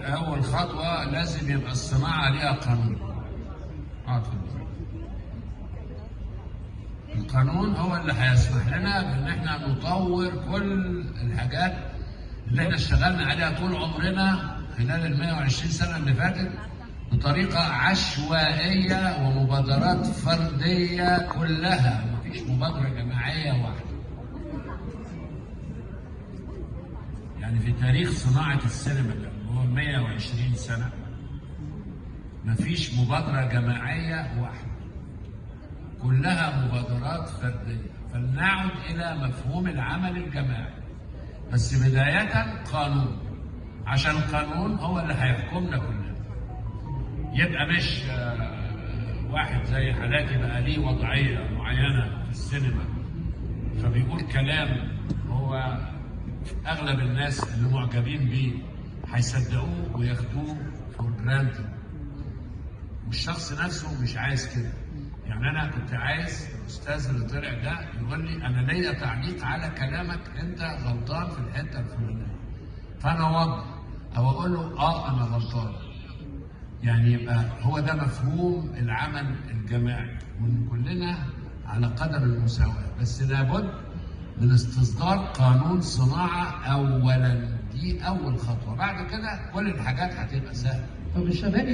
اول خطوه لازم يبقى الصناعه ليها قانون. اتفضل. القانون هو اللي هيسمح لنا بان احنا نطور كل الحاجات اللي احنا اشتغلنا عليها طول عمرنا خلال ال 120 سنه اللي فاتت بطريقه عشوائيه ومبادرات فرديه كلها، مفيش مبادره جماعيه واحده. يعني في تاريخ صناعه السينما اللي هو 120 سنه مفيش مبادره جماعيه واحده، كلها مبادرات فرديه. فلنعد الى مفهوم العمل الجماعي، بس بدايه قانون، عشان القانون هو اللي هيحكمنا كلنا. يبقى مش واحد زي حالاتي بقى ليه وضعيه معينه في السينما فبيقول كلام هو اغلب الناس اللي معجبين بيه هيصدقوه وياخدوه فور جرانتد، والشخص نفسه مش عايز كده. يعني انا كنت عايز الاستاذ اللي طلع ده يقول لي انا ليا تعليق على كلامك، انت غلطان في الحته الفلانيه، فانا اوضح او اقول له انا غلطان. يعني يبقى هو ده مفهوم العمل الجماعي، وان كلنا على قدر المساواه، بس لابد من استصدار قانون صناعه اولا. دي اول خطوه، بعد كده كل الحاجات هتبقى سهله. طب الشباب